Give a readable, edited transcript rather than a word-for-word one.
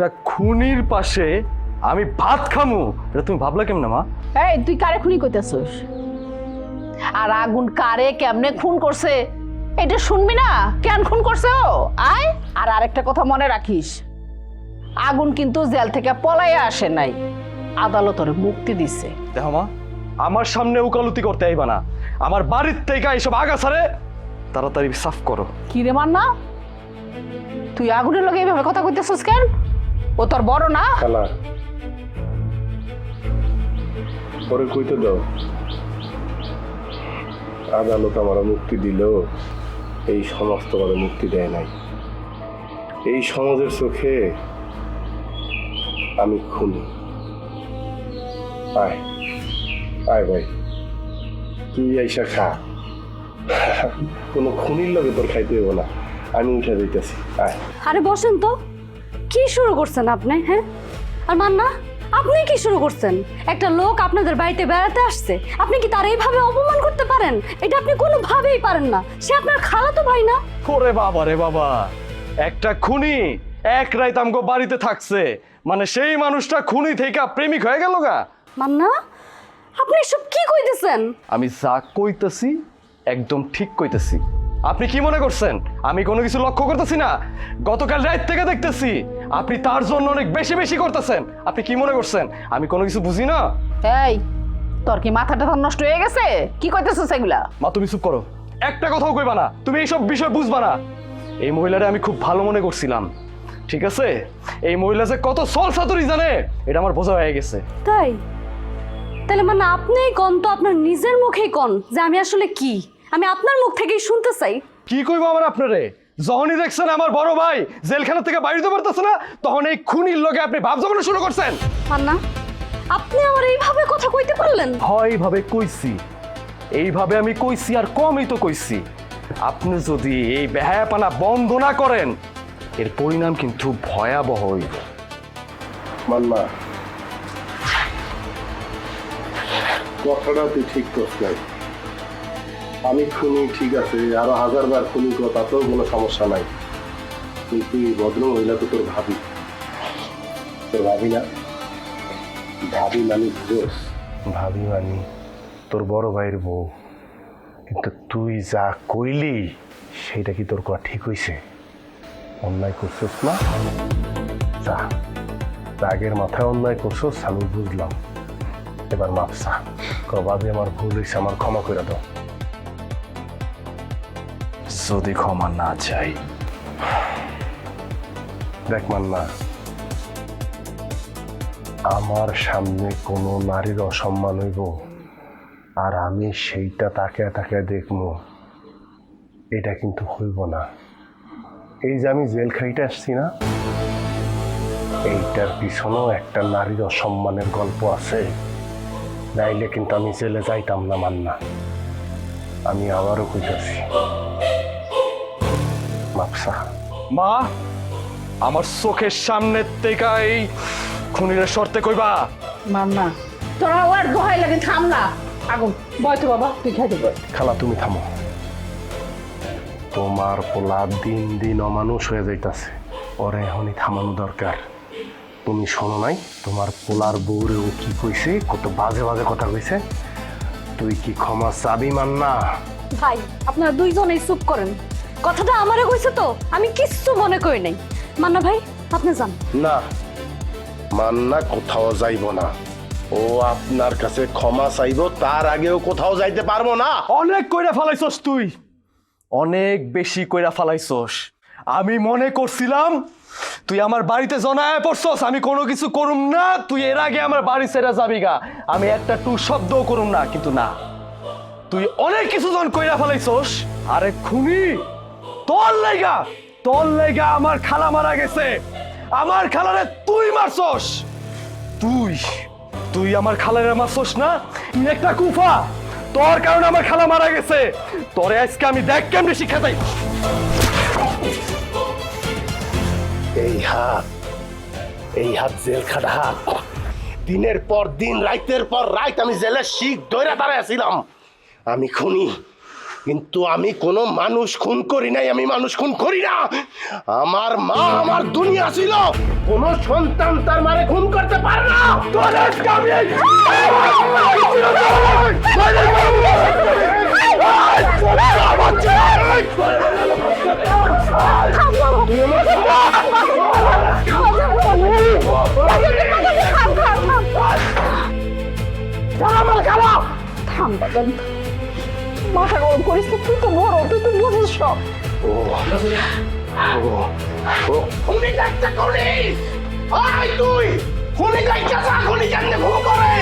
একটা খুনির পাশে আমি ভাত খামু, এটা তুমি ভাবলা কেমনে মা? এই তুই কারে খুনি কইতাছস? আর আগুন কারে কেমনে খুন করছে এটা শুনবি না? কেন খুন করছে ও? আয় আর আরেকটা কথা মনে রাখিস, আগুন কিন্তু জেল থেকে পলাইয়া আসে নাই, আদালতের মুক্তি দিছে। দেখো মা, আমার সামনে উকালতি করতে আইবা না। আমার বাড়ির থেকে এইসব আগাছারে তাড়াতাড়ি সাফ করো। কি রে মান্না, তুই আগুনের লগে এইভাবে কথা কইতেছস কেন? ও তোর বড় না? খালা পরে কইতে দাও, আদালত আমার মুক্তি দিল, এই সমাজ তো আমার মুক্তি দেয় নাই। এই সমাজের চোখে আমি খুনি। আয় আয় ভাই, তুই আইসা খা। কোনো খুনির লগে তোর খাইতে হইব না, আমি উঠে দিতেছি। আয়। আরে বসেন তো, কি শুরু করছেন আপনি? হ্যাঁ, আর মান্না আপনি কি শুরু করছেন? একটা লোক আপনাদের বাড়িতে বেড়াতে আসছে, আপনি কি তার এইভাবে অপমান করতে পারেন? এটা আপনি কোনোভাবেই পারেন না। সে আপনার খালাতো ভাই না? ওরে বাবা রে বাবা, একটা খুনি এক রাত আমগো বাড়িতে থাকছে, মানে সেই মানুষটা খুনি থেকে প্রেমিক হয়ে গেল গা। মান্না আপনি এসব কি কইতেছেন? আমি যা কইতেছি একদম ঠিক কইতেছি। আপনি কি মনে করছেন আমি কোনো কিছু লক্ষ্য করতেছি না? গতকাল রাত থেকে দেখতেছি আপনি তার জন্য অনেক বেশি বেশি করতেছেন। আপনি কি মনে করছেন আমি কোনো কিছু বুঝি না? এই তোর কি মাথাটা নষ্ট হয়ে গেছে? কি কইতেছস এগুলা? মা তুমি চুপ করো, একটা কথাও কইবা না, তুমি এইসব বিষয় বুঝবা না। এই মহিলারে আমি খুব ভালো মনে করছিলাম, ঠিক আছে? এই মহিলা যে কত সল সাতুরি জানে এটা আমার বোঝা হয়ে গেছে। তাই? তাহলে মানে আপনি কোন তো, আপনার নিজের মুখেই কোন যে আমি আসলে কি, আমি আপনার মুখ থেকেই শুনতে চাই। কি কইবো আমার আপনারে? যখনই দেখছেন আমার বড় ভাই জেলখানা থেকে বাইরে পারতেছে না, তখন এই খুনির লগে আপনি ভাব জমানো শুরু করছেন। মান্না আপনি আমার এইভাবে কথা কইতে পারলেন? হয় এইভাবে কইছি, এইভাবে আমি কইছি আর কমই তো কইছি। আপনি যদি এই বেহায়াপানা বন্ধ না করেন এর পরিণাম কিন্তু ভয়াবহ হইব। মান্না, কথাটা তুই ঠিক করছ নাই। আমি খুনি ঠিক আছে, আরো 1000বার খুনি কর, তাতেও কোনো সমস্যা নাই। কিন্তু এই ভদ্র মহিলা তো তোর ভাবি, তোর ভাবি না? ভাবি মানি দোষ, ভাবি মানি তোর বড় ভাইয়ের বউ। কিন্তু তুই যা কইলি সেটা কি তোর কথা ঠিক হইছে? অন্যায় করছিস না? যা, রাগের মাথায় অন্যায় করছিস আমি বুঝলাম, এবার মাপসা কবাবে আমার ভুল হয়েছে, আমার ক্ষমা করে দাও। যদি ক্ষমা না চাই, দেখ মান্না, আমার সামনে কোনো নারীর অসম্মান হইব আর আমি সেইটা তাকে তাকে দেখবো, এটা কিন্তু হইব না। এই যে আমি জেল খাইতে আসছি না, এইটার পিছনেও একটা নারীর অসম্মানের গল্প আছে। নাইলে কিন্তু আমি জেলে যাইতাম না মান্না। আমি আবারও কইতাছি, মাপসা। মা আমার চোখের সামনে থেকে এই খুনির শর্তে কইবা? মান্না তোরা ওর দোহাই লাগে, থাম না। আগুন বয় তো বাবা, তুই খাই দেব। খালা তুমি থামো, তোমার পোলা দিন দিন অমানুষ হয়ে যাইতাছে, ওরে এখনই থামানো দরকার। তুমি শোনো নাই তোমার পোলার বউরে ও কি কইছে, কত বাজে বাজে কথা কইছে? তুই কি ক্ষমা চাবি মান্না? ভাই আপনারা দুইজনেই চুপ করেন, কথাটা আমারে কইছে তো আমি কিচ্ছু মনে করি নাই। মান্না ভাই আপনি যান। না, মান্না কোথাও যাইব না, ও আপনার কাছে ক্ষমা চাইব, তার আগেও কোথাও যাইতে পারবো না। অনেক কইরা ফালাইছস তুই, অনেক বেশি কইরা ফালাইছস। আমি মনে করছিলাম তুই আমার বাড়িতে জনায় পড়ছস, আমি কোনো কিছু করুম না, তুই এর আগে আমার বাড়ি ছেড়ে যাবি গা, আমি একটা টু শব্দও করুম না। কিন্তু না, তুই অনেক কিছু জন কইরা ফালাইছস। আরে খুনি, তোর লাইগা আমার খালা মারা গেছে, আমার খালারে তুই মারছস। তুই আমার খালারে মারছস না? তুই একটা কুফা, তোর কারণে আমার খালা মারা গেছে। তোরে আজকে আমি দেখ কেমনে শিক্ষা দেই। এই হাত জেল খাটা হাত। দিনের পর দিন, রাইতের পর রাইত আমি জেলের শিখ দইরা দাঁড়াইছিলাম। আমি খুনি, কিন্তু আমি কোনো মানুষ খুন করি নাই, আমি মানুষ খুন করি না। আমার মা আমার দুনিয়া ছিল, কোন সন্তান তার মারে খুন করতে পারে না। তোর আজকে আমি থাম বাবা, মাথা গরম করিস না, তুই তো বড়, তুই তো বুঝিস সব। খুনি একটা খুনি, তুই খুনি যাইতেছ, খুনি কেমনে খুন করে?